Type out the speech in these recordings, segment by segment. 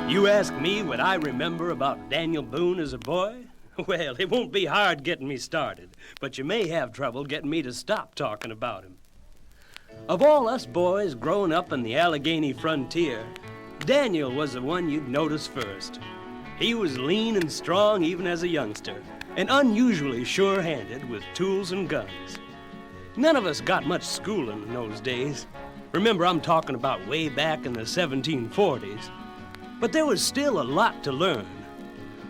You ask me what I remember about Daniel Boone as a boy? Well, it won't be hard getting me started, but you may have trouble getting me to stop talking about him. Of all us boys growing up in the Allegheny frontier, Daniel was the one you'd notice first. He was lean and strong even as a youngster, and unusually sure-handed with tools and guns. None of us got much schooling in those days. Remember, I'm talking about way back in the 1740s. But there was still a lot to learn.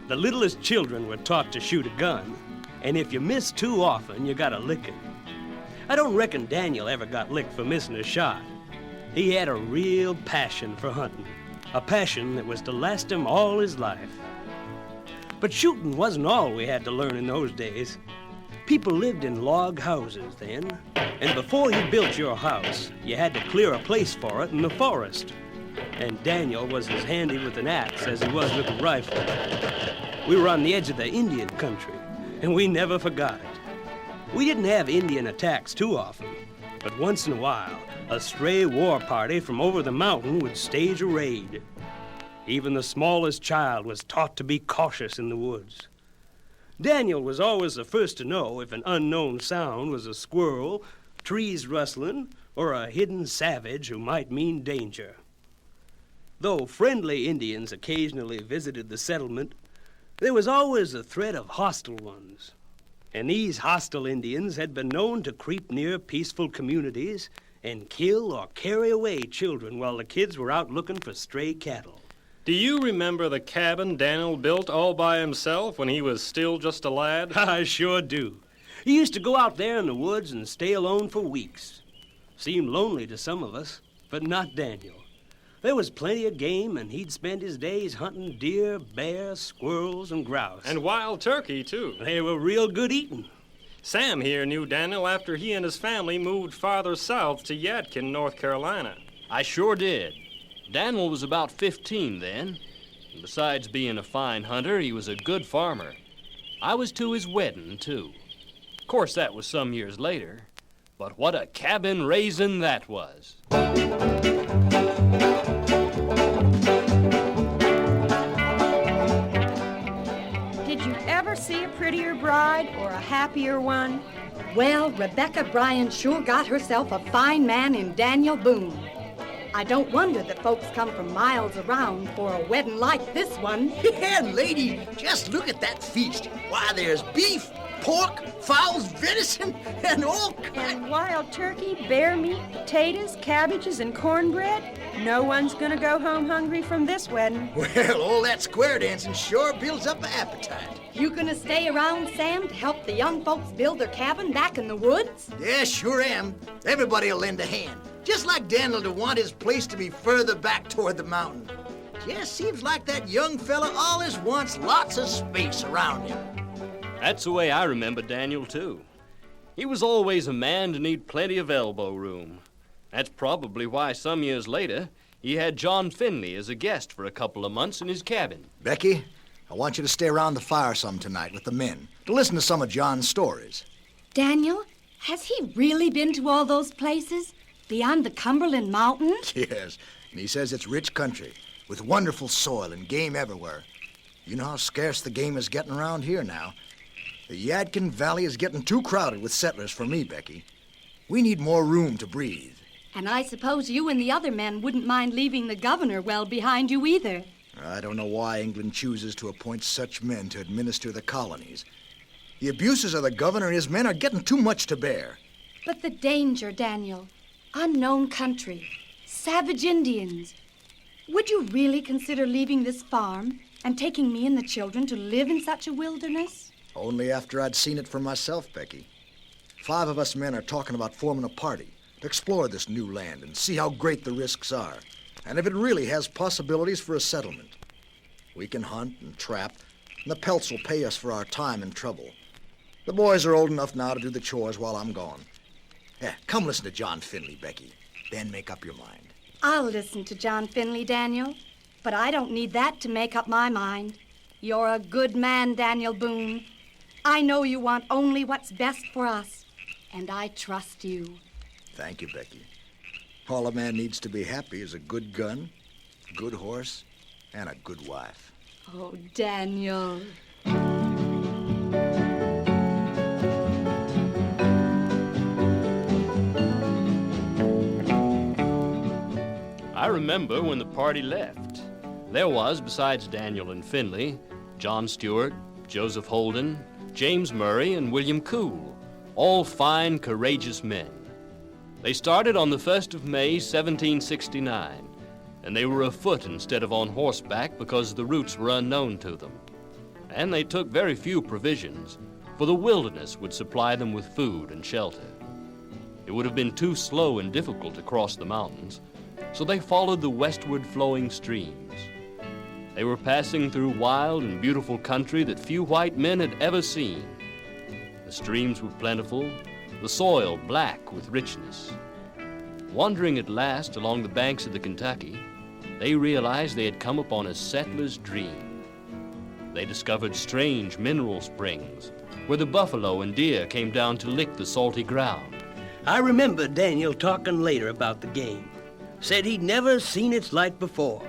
The littlest children were taught to shoot a gun, and if you missed too often, you got a licking. I don't reckon Daniel ever got licked for missing a shot. He had a real passion for hunting, a passion that was to last him all his life. But shooting wasn't all we had to learn in those days. People lived in log houses then, and before you built your house, you had to clear a place for it in the forest. And Daniel was as handy with an axe as he was with a rifle. We were on the edge of the Indian country, and we never forgot it. We didn't have Indian attacks too often, but once in a while, a stray war party from over the mountain would stage a raid. Even the smallest child was taught to be cautious in the woods. Daniel was always the first to know if an unknown sound was a squirrel, trees rustling, or a hidden savage who might mean danger. Though friendly Indians occasionally visited the settlement, there was always a threat of hostile ones. And these hostile Indians had been known to creep near peaceful communities and kill or carry away children while the kids were out looking for stray cattle. Do you remember the cabin Daniel built all by himself when he was still just a lad? I sure do. He used to go out there in the woods and stay alone for weeks. Seemed lonely to some of us, but not Daniel. There was plenty of game, and he'd spend his days hunting deer, bears, squirrels, and grouse. And wild turkey, too. They were real good eating. Sam here knew Daniel after he and his family moved farther south to Yadkin, North Carolina. I sure did. Daniel was about 15 then. And besides being a fine hunter, he was a good farmer. I was to his wedding, too. Of course, that was some years later. But what a cabin raising that was. Did you ever see a prettier bride or a happier one? Well, Rebecca Bryan sure got herself a fine man in Daniel Boone. I don't wonder that folks come from miles around for a wedding like this one. Yeah, lady, just look at that feast. Why, there's beef, pork, fowls, venison, and all kinds. And wild turkey, bear meat, potatoes, cabbages, and cornbread? No one's gonna go home hungry from this wedding. Well, all that square dancing sure builds up an appetite. You gonna stay around, Sam, to help the young folks build their cabin back in the woods? Yeah, sure am. Everybody'll lend a hand. Just like Daniel to want his place to be further back toward the mountain. Just seems like that young fella always wants lots of space around him. That's the way I remember Daniel, too. He was always a man to need plenty of elbow room. That's probably why some years later, he had John Finley as a guest for a couple of months in his cabin. Becky, I want you to stay around the fire some tonight with the men to listen to some of John's stories. Daniel, has he really been to all those places? Beyond the Cumberland Mountains? Yes, and he says it's rich country with wonderful soil and game everywhere. You know how scarce the game is getting around here now. The Yadkin Valley is getting too crowded with settlers for me, Becky. We need more room to breathe. And I suppose you and the other men wouldn't mind leaving the governor well behind you either. I don't know why England chooses to appoint such men to administer the colonies. The abuses of the governor and his men are getting too much to bear. But the danger, Daniel. Unknown country. Savage Indians. Would you really consider leaving this farm and taking me and the children to live in such a wilderness? Only after I'd seen it for myself, Becky. 5 of us men are talking about forming a party to explore this new land and see how great the risks are, and if it really has possibilities for a settlement. We can hunt and trap, and the pelts will pay us for our time and trouble. The boys are old enough now to do the chores while I'm gone. Yeah, come listen to John Finley, Becky. Then make up your mind. I'll listen to John Finley, Daniel, but I don't need that to make up my mind. You're a good man, Daniel Boone. I know you want only what's best for us, and I trust you. Thank you, Becky. All a man needs to be happy is a good gun, a good horse, And a good wife. Oh, Daniel. I remember when the party left. There was, besides Daniel and Finley, John Stewart, Joseph Holden, James Murray, and William Cool, all fine, courageous men. They started on the 1st of May, 1769, and they were afoot instead of on horseback because the routes were unknown to them. And they took very few provisions, for the wilderness would supply them with food and shelter. It would have been too slow and difficult to cross the mountains, so they followed the westward flowing streams. They were passing through wild and beautiful country that few white men had ever seen. The streams were plentiful, the soil black with richness. Wandering at last along the banks of the Kentucky, they realized they had come upon a settler's dream. They discovered strange mineral springs where the buffalo and deer came down to lick the salty ground. I remember Daniel talking later about the game. Said he'd never seen its like before.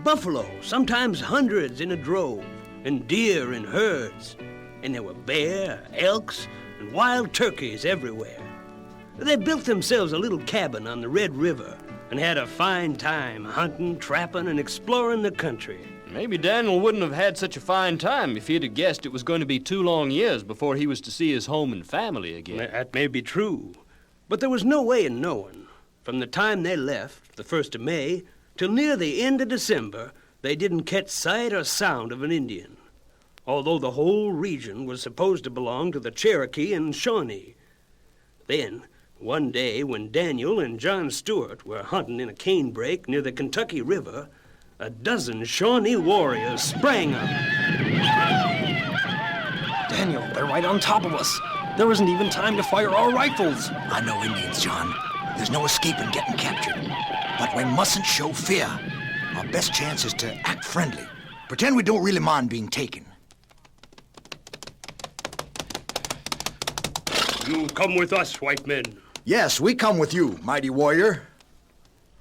Buffalo, sometimes hundreds in a drove, and deer in herds. And there were bear, elks, and wild turkeys everywhere. They built themselves a little cabin on the Red River and had a fine time hunting, trapping, and exploring the country. Maybe Daniel wouldn't have had such a fine time if he'd have guessed it was going to be 2 long years before he was to see his home and family again. That may be true, but there was no way in knowing. From the time they left, the 1st of May, till near the end of December, they didn't catch sight or sound of an Indian, although the whole region was supposed to belong to the Cherokee and Shawnee. Then, one day when Daniel and John Stewart were hunting in a canebrake near the Kentucky River, a dozen Shawnee warriors sprang on them. Daniel, they're right on top of us. There isn't even time to fire our rifles. I know Indians, John. There's no escaping getting captured. But we mustn't show fear. Our best chance is to act friendly. Pretend we don't really mind being taken. You come with us, white men. Yes, we come with you, mighty warrior.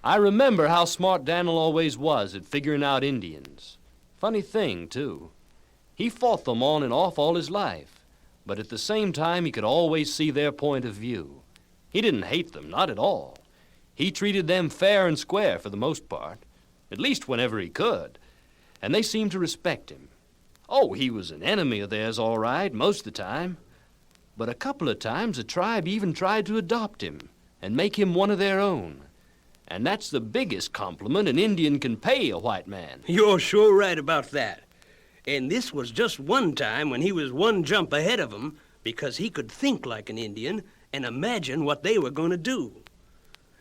I remember how smart Daniel always was at figuring out Indians. Funny thing, too. He fought them on and off all his life, but at the same time he could always see their point of view. He didn't hate them, not at all. He treated them fair and square for the most part, at least whenever he could, and they seemed to respect him. Oh, he was an enemy of theirs, all right, most of the time. But a couple of times the tribe even tried to adopt him and make him one of their own. And that's the biggest compliment an Indian can pay a white man. You're sure right about that. And this was just one time when he was one jump ahead of them because he could think like an Indian and imagine what they were going to do.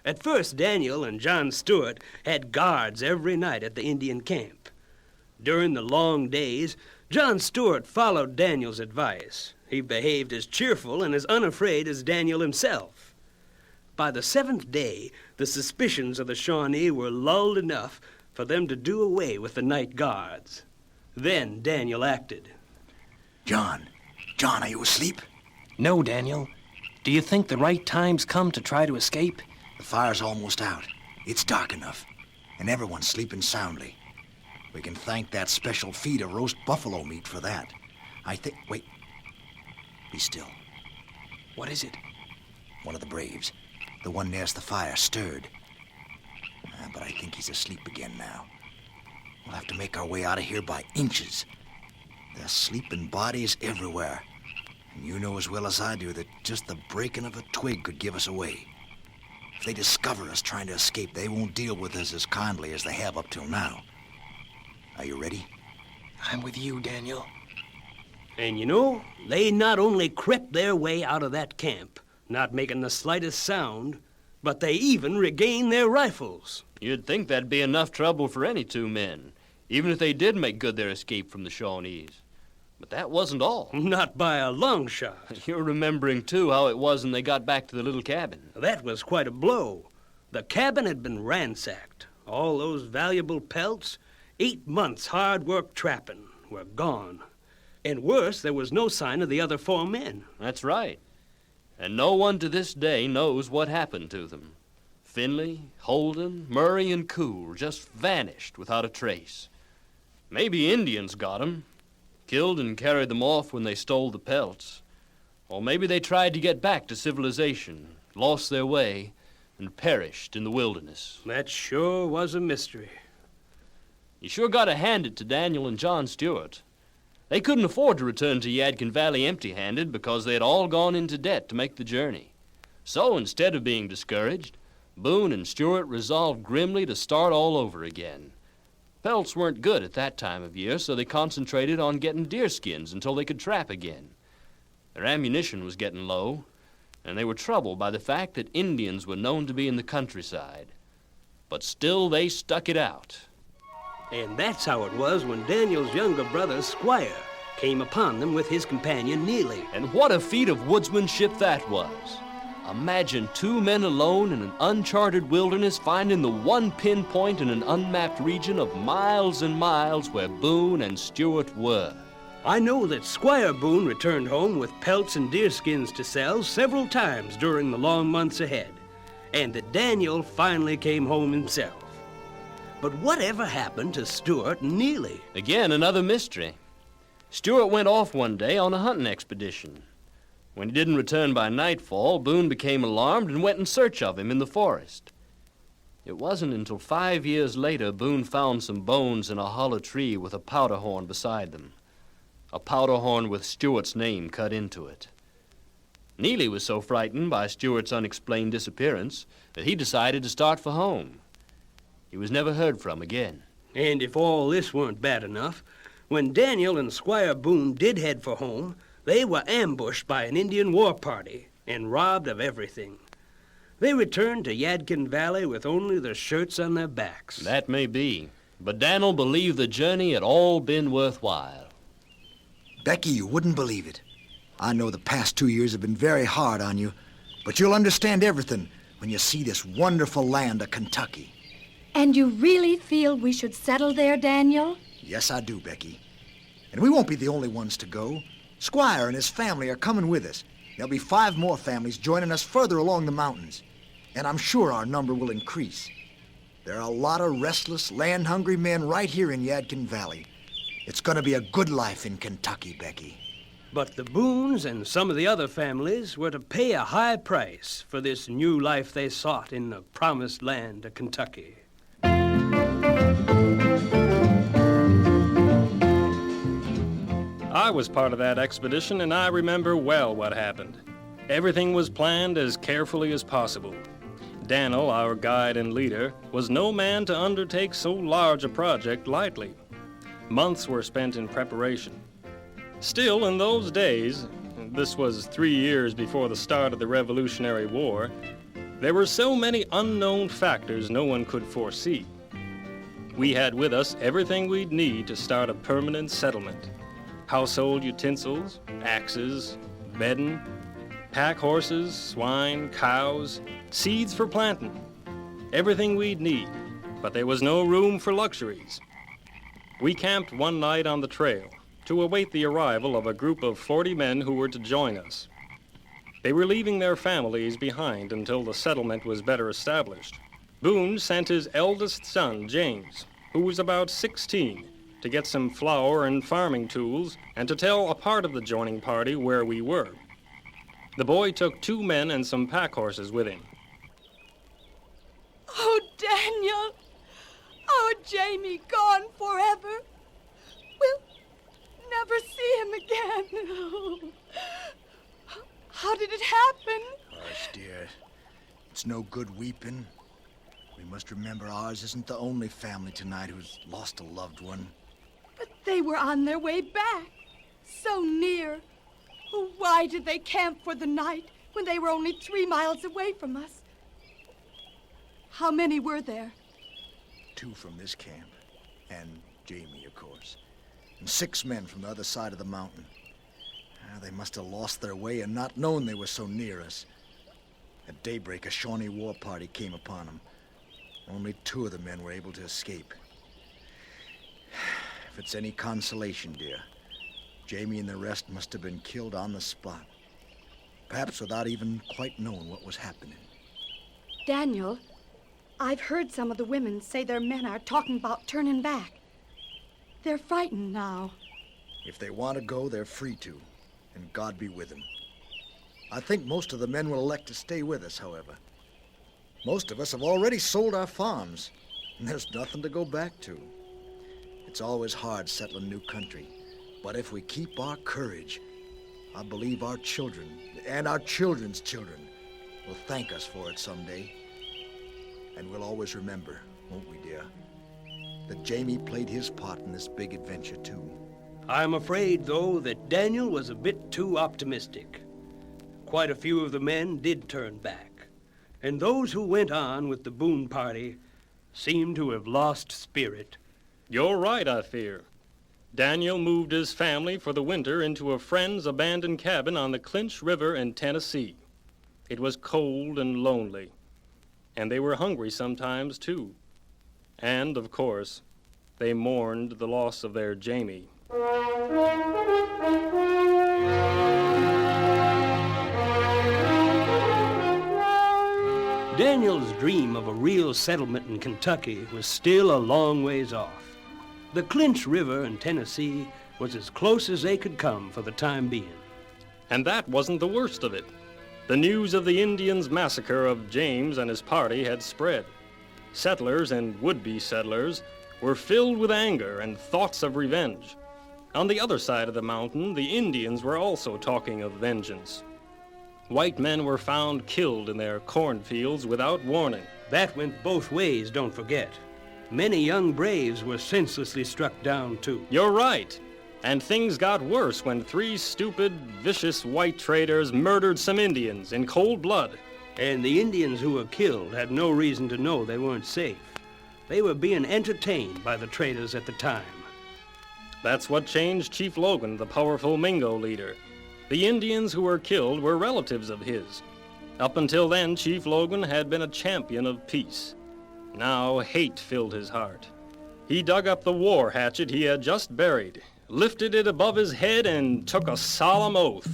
At first, Daniel and John Stewart had guards every night at the Indian camp. During the long days, John Stewart followed Daniel's advice. He behaved as cheerful and as unafraid as Daniel himself. By the 7th day, the suspicions of the Shawnee were lulled enough for them to do away with the night guards. Then Daniel acted. John, are you asleep? No, Daniel. Do you think the right time's come to try to escape? The fire's almost out. It's dark enough, and everyone's sleeping soundly. We can thank that special feed of roast buffalo meat for that. Wait. Be still. What is it? One of the braves, the one nearest the fire, stirred. But I think he's asleep again now. We'll have to make our way out of here by inches. There's sleeping bodies everywhere. And you know as well as I do that just the breaking of a twig could give us away. If they discover us trying to escape, they won't deal with us as kindly as they have up till now. Are you ready? I'm with you, Daniel. And you know, they not only crept their way out of that camp, not making the slightest sound, but they even regained their rifles. You'd think that'd be enough trouble for any 2 men, even if they did make good their escape from the Shawnees. But that wasn't all. Not by a long shot. You're remembering, too, how it was when they got back to the little cabin. That was quite a blow. The cabin had been ransacked. All those valuable pelts, 8 months' hard work trapping, were gone. And worse, there was no sign of the other 4 men. That's right. And no one to this day knows what happened to them. Finley, Holden, Murray, and Cool just vanished without a trace. Maybe Indians got 'em, killed and carried them off when they stole the pelts. Or maybe they tried to get back to civilization, lost their way, and perished in the wilderness. That sure was a mystery. You sure gotta hand it to Daniel and John Stewart. They couldn't afford to return to Yadkin Valley empty-handed because they had all gone into debt to make the journey. So instead of being discouraged, Boone and Stewart resolved grimly to start all over again. Pelts weren't good at that time of year, so they concentrated on getting deerskins until they could trap again. Their ammunition was getting low, and they were troubled by the fact that Indians were known to be in the countryside. But still, they stuck it out. And that's how it was when Daniel's younger brother, Squire, came upon them with his companion, Neely. And what a feat of woodsmanship that was. Imagine two men alone in an uncharted wilderness finding the one pinpoint in an unmapped region of miles and miles where Boone and Stewart were. I know that Squire Boone returned home with pelts and deerskins to sell several times during the long months ahead, and that Daniel finally came home himself. But whatever happened to Stewart and Neely? Again, another mystery. Stewart went off one day on a hunting expedition. When he didn't return by nightfall, Boone became alarmed and went in search of him in the forest. It wasn't until 5 years later Boone found some bones in a hollow tree with a powder horn beside them. A powder horn with Stewart's name cut into it. Neely was so frightened by Stewart's unexplained disappearance that he decided to start for home. He was never heard from again. And if all this weren't bad enough, when Daniel and Squire Boone did head for home, they were ambushed by an Indian war party and robbed of everything. They returned to Yadkin Valley with only their shirts on their backs. That may be, but Daniel believed the journey had all been worthwhile. Becky, you wouldn't believe it. I know the past 2 years have been very hard on you, but you'll understand everything when you see this wonderful land of Kentucky. And you really feel we should settle there, Daniel? Yes, I do, Becky. And we won't be the only ones to go. Squire and his family are coming with us. There'll be 5 more families joining us further along the mountains. And I'm sure our number will increase. There are a lot of restless, land-hungry men right here in Yadkin Valley. It's going to be a good life in Kentucky, Becky. But the Boones and some of the other families were to pay a high price for this new life they sought in the promised land of Kentucky. I was part of that expedition, and I remember well what happened. Everything was planned as carefully as possible. Daniel, our guide and leader, was no man to undertake so large a project lightly. Months were spent in preparation. Still, in those days, this was 3 years before the start of the Revolutionary War, there were so many unknown factors no one could foresee. We had with us everything we'd need to start a permanent settlement. Household utensils, axes, bedding, pack horses, swine, cows, seeds for planting. Everything we'd need, but there was no room for luxuries. We camped one night on the trail to await the arrival of a group of 40 men who were to join us. They were leaving their families behind until the settlement was better established. Boone sent his eldest son, James, who was about 16, to get some flour and farming tools and to tell a part of the joining party where we were. The boy took 2 men and some pack horses with him. Oh, Daniel! Our Jamie gone forever. We'll never see him again. Oh. How did it happen? Hush, dear. It's no good weeping. We must remember ours isn't the only family tonight who's lost a loved one. But they were on their way back. So near. Oh, why did they camp for the night when they were only 3 miles away from us? How many were there? 2 from this camp. And Jamie, of course. And 6 men from the other side of the mountain. They must have lost their way and not known they were so near us. At daybreak, a Shawnee war party came upon them. Only 2 of the men were able to escape. If it's any consolation, dear, Jamie and the rest must have been killed on the spot. Perhaps without even quite knowing what was happening. Daniel, I've heard some of the women say their men are talking about turning back. They're frightened now. If they want to go, they're free to, and God be with them. I think most of the men will elect to stay with us, however. Most of us have already sold our farms, and there's nothing to go back to. It's always hard settling new country, but if we keep our courage, I believe our children and our children's children will thank us for it someday. And we'll always remember, won't we, dear, that Jamie played his part in this big adventure, too. I'm afraid, though, that Daniel was a bit too optimistic. Quite a few of the men did turn back, and those who went on with the Boone party seemed to have lost spirit. You're right, I fear. Daniel moved his family for the winter into a friend's abandoned cabin on the Clinch River in Tennessee. It was cold and lonely, and they were hungry sometimes, too. And, of course, they mourned the loss of their Jamie. Daniel's dream of a real settlement in Kentucky was still a long ways off. The Clinch River in Tennessee was as close as they could come for the time being. And that wasn't the worst of it. The news of the Indians' massacre of James and his party had spread. Settlers and would-be settlers were filled with anger and thoughts of revenge. On the other side of the mountain, the Indians were also talking of vengeance. White men were found killed in their cornfields without warning. That went both ways, don't forget. Many young braves were senselessly struck down, too. You're right. And things got worse when 3 stupid, vicious white traders murdered some Indians in cold blood. And the Indians who were killed had no reason to know they weren't safe. They were being entertained by the traders at the time. That's what changed Chief Logan, the powerful Mingo leader. The Indians who were killed were relatives of his. Up until then, Chief Logan had been a champion of peace. Now hate filled his heart. He dug up the war hatchet he had just buried, lifted it above his head, and took a solemn oath.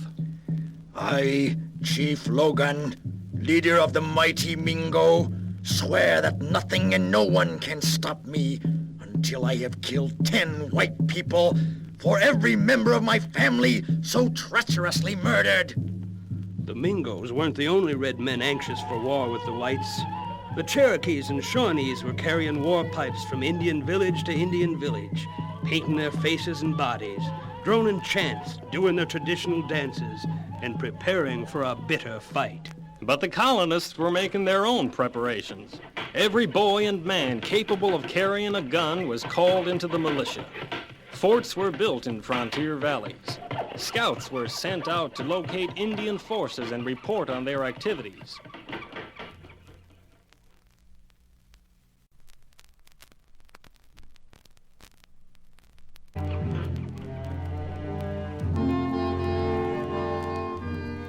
I, Chief Logan, leader of the mighty Mingo, swear that nothing and no one can stop me until I have killed 10 white people for every member of my family so treacherously murdered. The Mingos weren't the only red men anxious for war with the whites. The Cherokees and Shawnees were carrying war pipes from Indian village to Indian village, painting their faces and bodies, droning chants, doing their traditional dances, and preparing for a bitter fight. But the colonists were making their own preparations. Every boy and man capable of carrying a gun was called into the militia. Forts were built in frontier valleys. Scouts were sent out to locate Indian forces and report on their activities.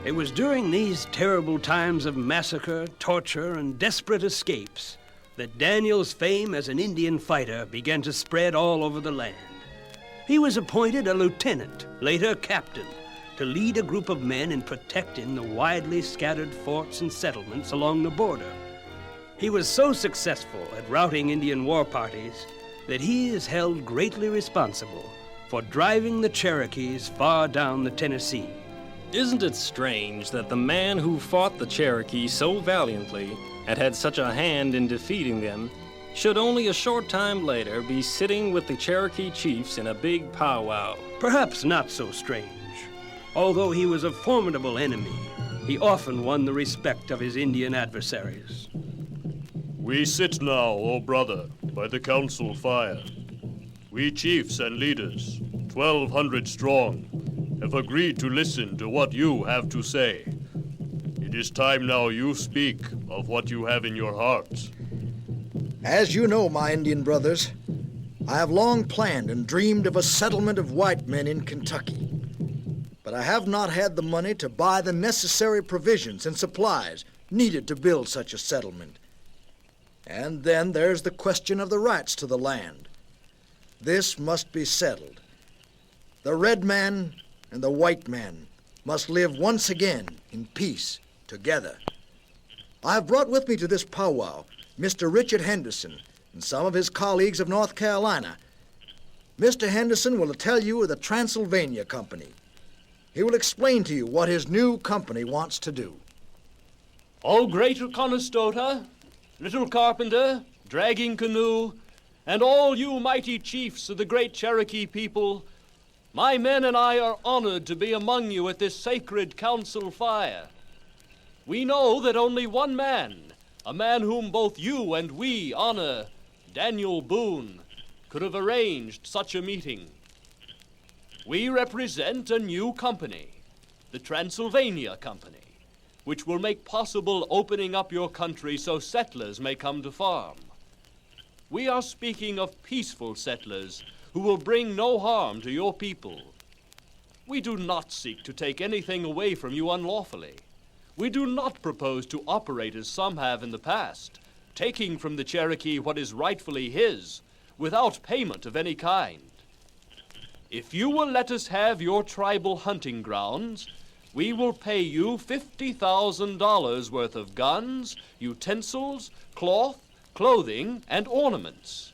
It was during these terrible times of massacre, torture, and desperate escapes that Daniel's fame as an Indian fighter began to spread all over the land. He was appointed a lieutenant, later captain, to lead a group of men in protecting the widely scattered forts and settlements along the border. He was so successful at routing Indian war parties that he is held greatly responsible for driving the Cherokees far down the Tennessee. Isn't it strange that the man who fought the Cherokee so valiantly and had such a hand in defeating them should only a short time later be sitting with the Cherokee chiefs in a big powwow? Perhaps not so strange. Although he was a formidable enemy, he often won the respect of his Indian adversaries. We sit now, O brother, by the council fire. We chiefs and leaders, 1,200 strong, have agreed to listen to what you have to say. It is time now you speak of what you have in your hearts. As you know, my Indian brothers, I have long planned and dreamed of a settlement of white men in Kentucky. But I have not had the money to buy the necessary provisions and supplies needed to build such a settlement. And then there's the question of the rights to the land. This must be settled. The red man and the white man must live once again in peace together. I have brought with me to this powwow Mr. Richard Henderson and some of his colleagues of North Carolina. Mr. Henderson will tell you of the Transylvania Company. He will explain to you what his new company wants to do. O great Conestoga, little Carpenter, Dragging Canoe, and all you mighty chiefs of the great Cherokee people, my men and I are honored to be among you at this sacred council fire. We know that only one man, a man whom both you and we honor, Daniel Boone, could have arranged such a meeting. We represent a new company, the Transylvania Company, which will make possible opening up your country so settlers may come to farm. We are speaking of peaceful settlers who will bring no harm to your people. We do not seek to take anything away from you unlawfully. We do not propose to operate as some have in the past, taking from the Cherokee what is rightfully his, without payment of any kind. If you will let us have your tribal hunting grounds, we will pay you $50,000 worth of guns, utensils, cloth, clothing, and ornaments.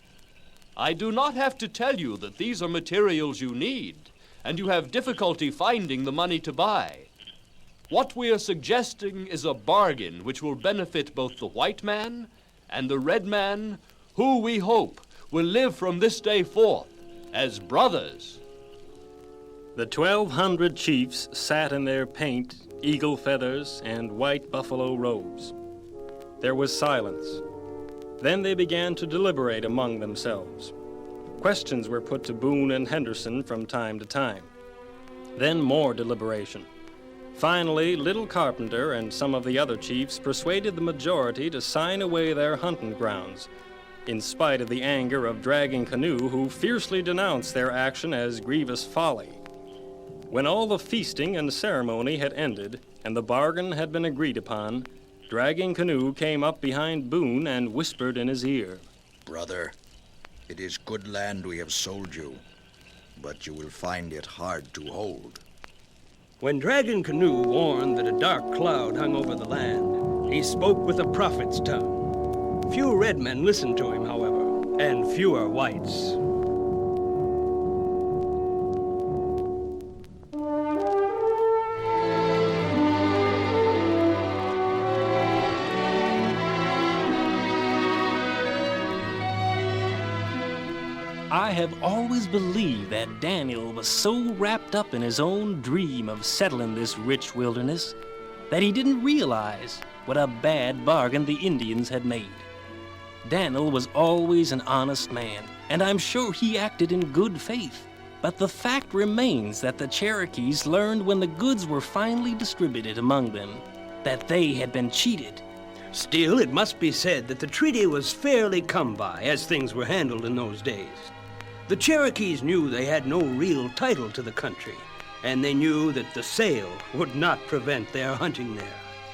I do not have to tell you that these are materials you need, and you have difficulty finding the money to buy. What we are suggesting is a bargain which will benefit both the white man and the red man, who we hope will live from this day forth as brothers. The 1,200 chiefs sat in their paint, eagle feathers, and white buffalo robes. There was silence. Then they began to deliberate among themselves. Questions were put to Boone and Henderson from time to time. Then more deliberation. Finally, Little Carpenter and some of the other chiefs persuaded the majority to sign away their hunting grounds, in spite of the anger of Dragging Canoe, who fiercely denounced their action as grievous folly. When all the feasting and ceremony had ended, and the bargain had been agreed upon, Dragging Canoe came up behind Boone and whispered in his ear, Brother, it is good land we have sold you, but you will find it hard to hold. When Dragging Canoe warned that a dark cloud hung over the land, he spoke with a prophet's tongue. Few red men listened to him, however, and fewer whites. I have always believed that Daniel was so wrapped up in his own dream of settling this rich wilderness that he didn't realize what a bad bargain the Indians had made. Daniel was always an honest man, and I'm sure he acted in good faith. But the fact remains that the Cherokees learned when the goods were finally distributed among them that they had been cheated. Still, it must be said that the treaty was fairly come by as things were handled in those days. The Cherokees knew they had no real title to the country, and they knew that the sale would not prevent their hunting there.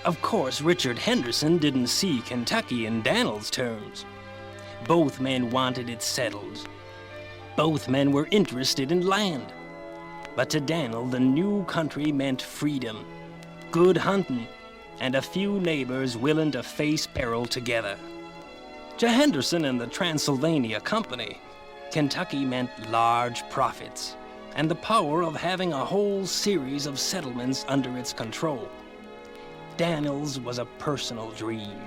Of course, Richard Henderson didn't see Kentucky in Daniel's terms. Both men wanted it settled. Both men were interested in land. But to Daniel, the new country meant freedom, good hunting, and a few neighbors willing to face peril together. To Henderson and the Transylvania Company, Kentucky meant large profits and the power of having a whole series of settlements under its control. Daniel's was a personal dream.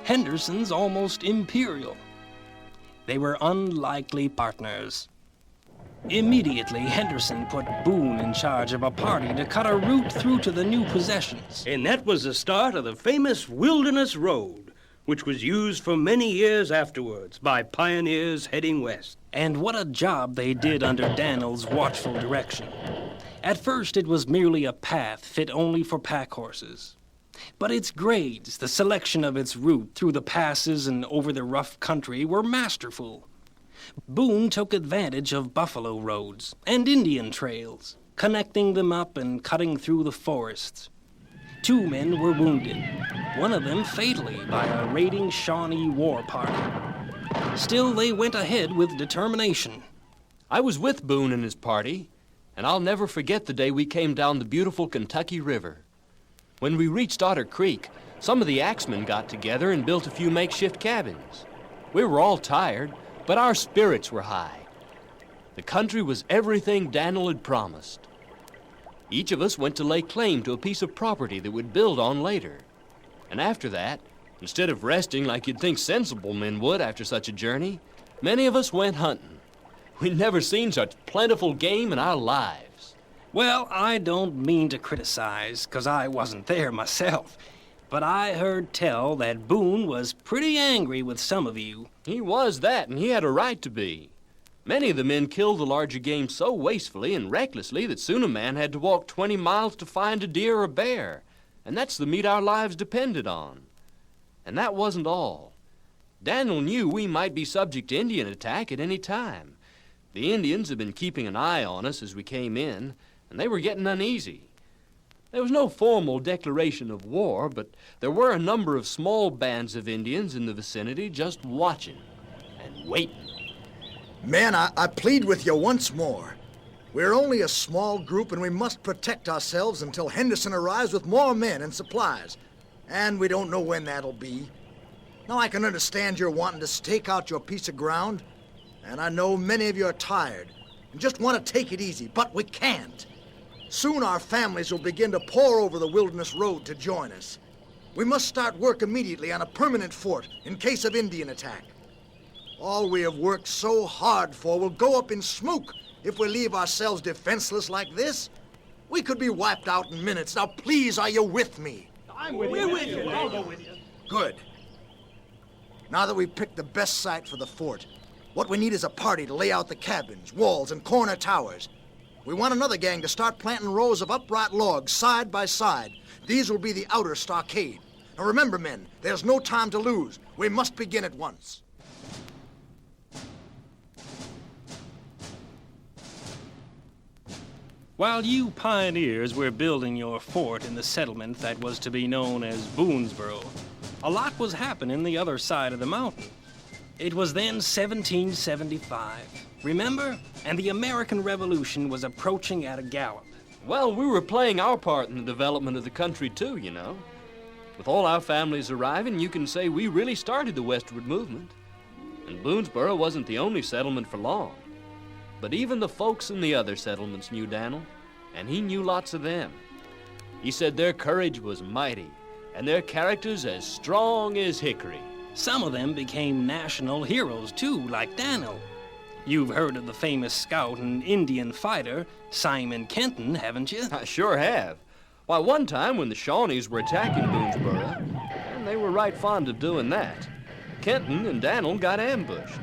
Henderson's almost imperial. They were unlikely partners. Immediately, Henderson put Boone in charge of a party to cut a route through to the new possessions. And that was the start of the famous Wilderness Road, which was used for many years afterwards by pioneers heading west. And what a job they did under Daniel's watchful direction. At first, it was merely a path fit only for pack horses. But its grades, the selection of its route through the passes and over the rough country were masterful. Boone took advantage of buffalo roads and Indian trails, connecting them up and cutting through the forests. 2 men were wounded, one of them fatally by a raiding Shawnee war party. Still, they went ahead with determination. I was with Boone and his party, and I'll never forget the day we came down the beautiful Kentucky River. When we reached Otter Creek, some of the axemen got together and built a few makeshift cabins. We were all tired, but our spirits were high. The country was everything Daniel had promised. Each of us went to lay claim to a piece of property that we'd build on later. And after that, instead of resting like you'd think sensible men would after such a journey, many of us went hunting. We'd never seen such plentiful game in our lives. Well, I don't mean to criticize, 'cause I wasn't there myself. But I heard tell that Boone was pretty angry with some of you. He was that, and he had a right to be. Many of the men killed the larger game so wastefully and recklessly that soon a man had to walk 20 miles to find a deer or a bear, and that's the meat our lives depended on. And that wasn't all. Daniel knew we might be subject to Indian attack at any time. The Indians had been keeping an eye on us as we came in, and they were getting uneasy. There was no formal declaration of war, but there were a number of small bands of Indians in the vicinity just watching and waiting. Men, I plead with you once more. We're only a small group, and we must protect ourselves until Henderson arrives with more men and supplies. And we don't know when that'll be. Now, I can understand you're wanting to stake out your piece of ground, and I know many of you are tired and just want to take it easy, but we can't. Soon our families will begin to pour over the Wilderness Road to join us. We must start work immediately on a permanent fort in case of Indian attack. All we have worked so hard for will go up in smoke if we leave ourselves defenseless like this. We could be wiped out in minutes. Now, please, are you with me? We're with you. I'll go with you. Good. Now that we've picked the best site for the fort, what we need is a party to lay out the cabins, walls, and corner towers. We want another gang to start planting rows of upright logs side by side. These will be the outer stockade. Now remember, men, there's no time to lose. We must begin at once. While you pioneers were building your fort in the settlement that was to be known as Boonesboro, a lot was happening the other side of the mountain. It was then 1775, remember? And the American Revolution was approaching at a gallop. Well, we were playing our part in the development of the country, too, you know. With all our families arriving, you can say we really started the westward movement. And Boonesboro wasn't the only settlement for long. But even the folks in the other settlements knew Daniel, and he knew lots of them. He said their courage was mighty, and their characters as strong as hickory. Some of them became national heroes, too, like Daniel. You've heard of the famous scout and Indian fighter, Simon Kenton, haven't you? I sure have. Why, one time when the Shawnees were attacking Boonesboro, and they were right fond of doing that, Kenton and Daniel got ambushed.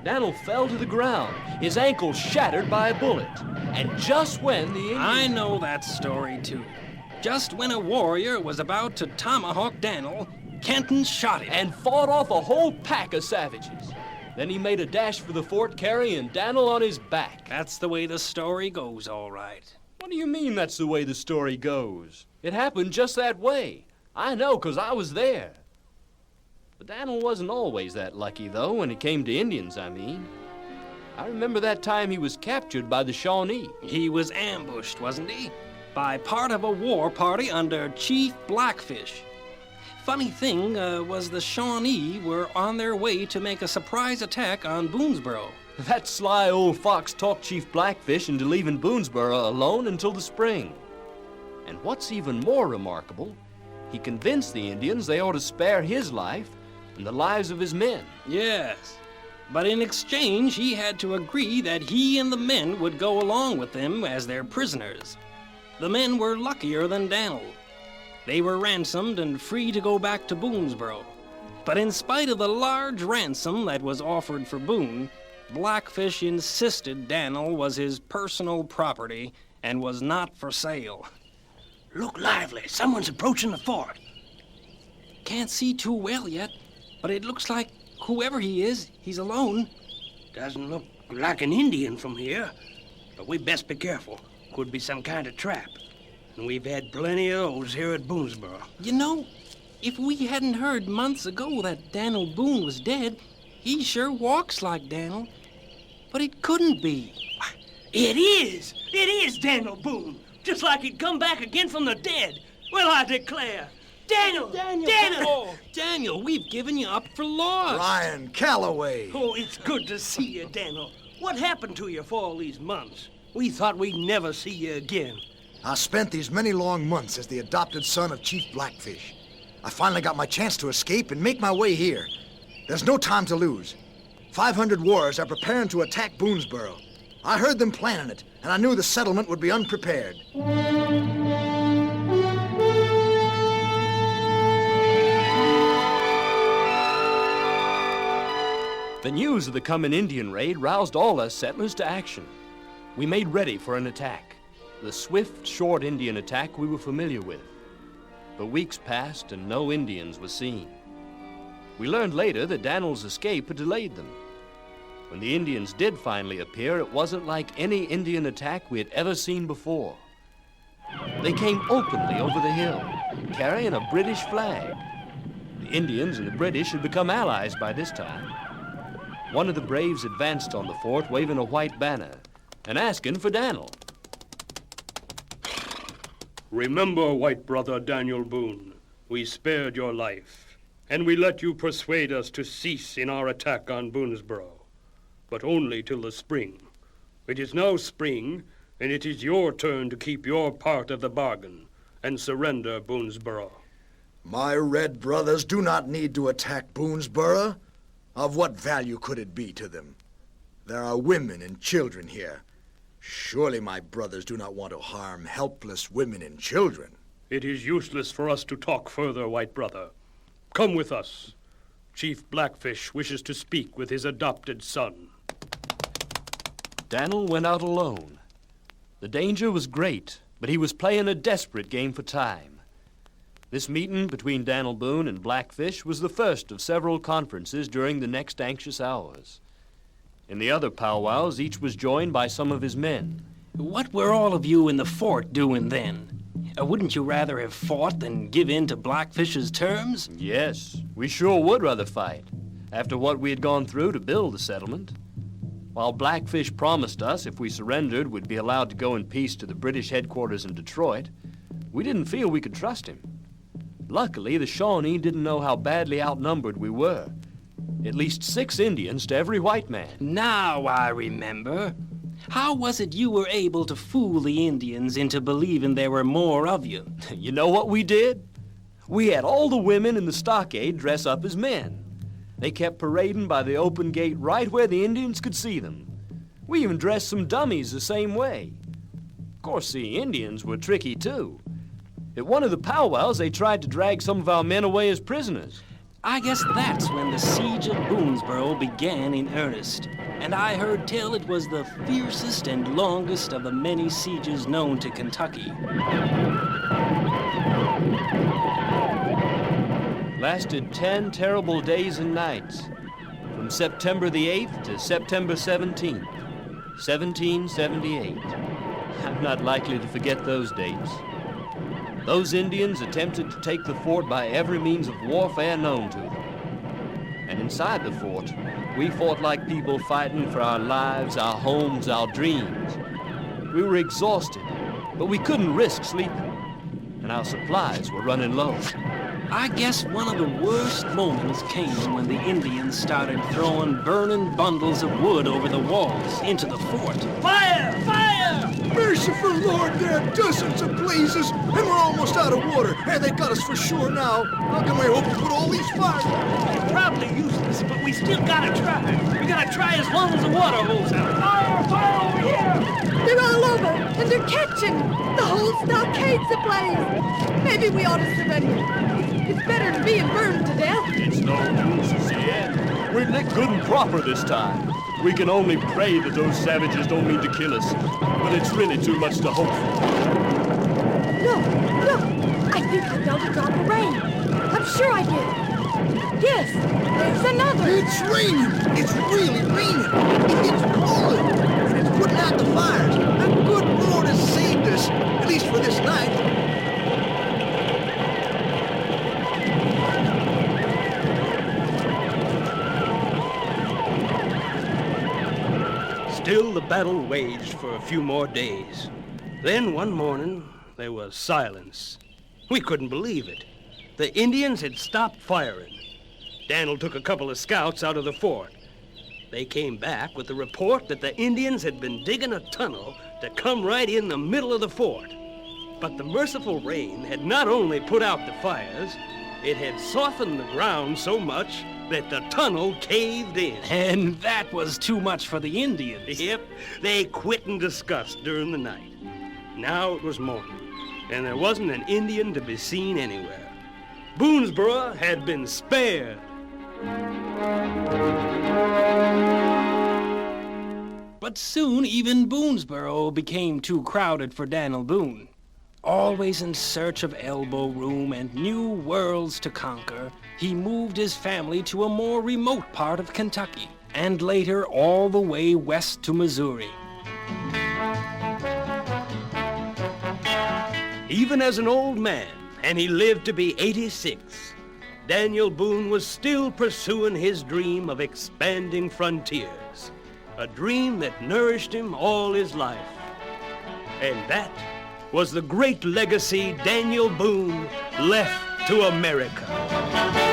Daniel fell to the ground, his ankle shattered by a bullet. And just when the Indians... I know that story, too. Just when a warrior was about to tomahawk Daniel, Kenton shot him. And fought off a whole pack of savages. Then he made a dash for the fort, carrying Daniel on his back. That's the way the story goes, all right. What do you mean that's the way the story goes? It happened just that way. I know, 'cause I was there. But Daniel wasn't always that lucky, though, when it came to Indians, I mean. I remember that time he was captured by the Shawnee. He was ambushed, wasn't he? By part of a war party under Chief Blackfish. Funny thing was the Shawnee were on their way to make a surprise attack on Boonesboro. That sly old fox talked Chief Blackfish into leaving Boonesboro alone until the spring. And what's even more remarkable, he convinced the Indians they ought to spare his life and the lives of his men. Yes, but in exchange he had to agree that he and the men would go along with them as their prisoners. The men were luckier than Daniel. They were ransomed and free to go back to Boonesboro. But in spite of the large ransom that was offered for Boone, Blackfish insisted Daniel was his personal property and was not for sale. Look lively. Someone's approaching the fort. Can't see too well yet, but it looks like whoever he is, he's alone. Doesn't look like an Indian from here, but we best be careful. Could be some kind of trap. And we've had plenty of those here at Boonesboro. You know, if we hadn't heard months ago that Daniel Boone was dead, he sure walks like Daniel. But it couldn't be. It is! It is Daniel Boone! Just like he'd come back again from the dead. Well, I declare. Daniel! Oh, Daniel, we've given you up for lost. Ryan Calloway. Oh, it's good to see you, Daniel. What happened to you for all these months? We thought we'd never see you again. I spent these many long months as the adopted son of Chief Blackfish. I finally got my chance to escape and make my way here. There's no time to lose. 500 warriors are preparing to attack Boonesboro. I heard them planning it, and I knew the settlement would be unprepared. The news of the coming Indian raid roused all us settlers to action. We made ready for an attack. The swift, short Indian attack we were familiar with. But weeks passed and no Indians were seen. We learned later that Daniel's escape had delayed them. When the Indians did finally appear, it wasn't like any Indian attack we had ever seen before. They came openly over the hill, carrying a British flag. The Indians and the British had become allies by this time. One of the braves advanced on the fort waving a white banner and asking for Daniel. Remember, white brother Daniel Boone, we spared your life, and we let you persuade us to cease in our attack on Boonesboro, but only till the spring. It is now spring, and it is your turn to keep your part of the bargain and surrender Boonesboro. My red brothers do not need to attack Boonesboro. Of what value could it be to them? There are women and children here. Surely my brothers do not want to harm helpless women and children. It is useless for us to talk further, white brother. Come with us. Chief Blackfish wishes to speak with his adopted son. Daniel went out alone. The danger was great, but he was playing a desperate game for time. This meeting between Daniel Boone and Blackfish was the first of several conferences during the next anxious hours. In the other powwows, each was joined by some of his men. What were all of you in the fort doing then? Wouldn't you rather have fought than give in to Blackfish's terms? Yes, we sure would rather fight, after what we had gone through to build the settlement. While Blackfish promised us if we surrendered we'd be allowed to go in peace to the British headquarters in Detroit, we didn't feel we could trust him. Luckily, the Shawnee didn't know how badly outnumbered we were. At least 6 Indians to every white man. Now I remember. How was it you were able to fool the Indians into believing there were more of you? You know what we did? We had all the women in the stockade dress up as men. They kept parading by the open gate right where the Indians could see them. We even dressed some dummies the same way. Of course, the Indians were tricky, too. At one of the powwows, they tried to drag some of our men away as prisoners. I guess that's when the siege of Boonesboro began in earnest. And I heard tell it was the fiercest and longest of the many sieges known to Kentucky. Lasted 10 terrible days and nights, from September the 8th to September 17th, 1778. I'm not likely to forget those dates. Those Indians attempted to take the fort by every means of warfare known to them. And inside the fort, we fought like people fighting for our lives, our homes, our dreams. We were exhausted, but we couldn't risk sleeping, and our supplies were running low. I guess one of the worst moments came when the Indians started throwing burning bundles of wood over the walls into the fort. Fire! Fire! Merciful Lord, there are dozens of blazes, and we're almost out of water. And they got us for sure now. How can we hope to put all these fires out? It's probably useless, but we still gotta try. We gotta try as long as the water holds out. Fire! Fire over here! They're all over, and they're catching. The whole stockade's ablaze. Maybe we ought to surrender. It's better than being burned to death. It's no use, CN. We're lit good and proper this time. We can only pray that those savages don't mean to kill us. But it's really too much to hope for. Look! I think I felt a drop of rain. I'm sure I did. Yes, there's another. It's raining. It's really raining. It's pouring. And it's putting out the fires. The good Lord has saved us, at least for this night. Still, the battle waged for a few more days. Then, one morning, there was silence. We couldn't believe it. The Indians had stopped firing. Daniel took a couple of scouts out of the fort. They came back with the report that the Indians had been digging a tunnel to come right in the middle of the fort. But the merciful rain had not only put out the fires, it had softened the ground so much that the tunnel caved in. And that was too much for the Indians. Yep, they quit in disgust during the night. Now it was morning, and there wasn't an Indian to be seen anywhere. Boonesboro had been spared. But soon even Boonesboro became too crowded for Daniel Boone. Always in search of elbow room and new worlds to conquer, he moved his family to a more remote part of Kentucky, and later all the way west to Missouri. Even as an old man, and he lived to be 86, Daniel Boone was still pursuing his dream of expanding frontiers, a dream that nourished him all his life. And that was the great legacy Daniel Boone left to America.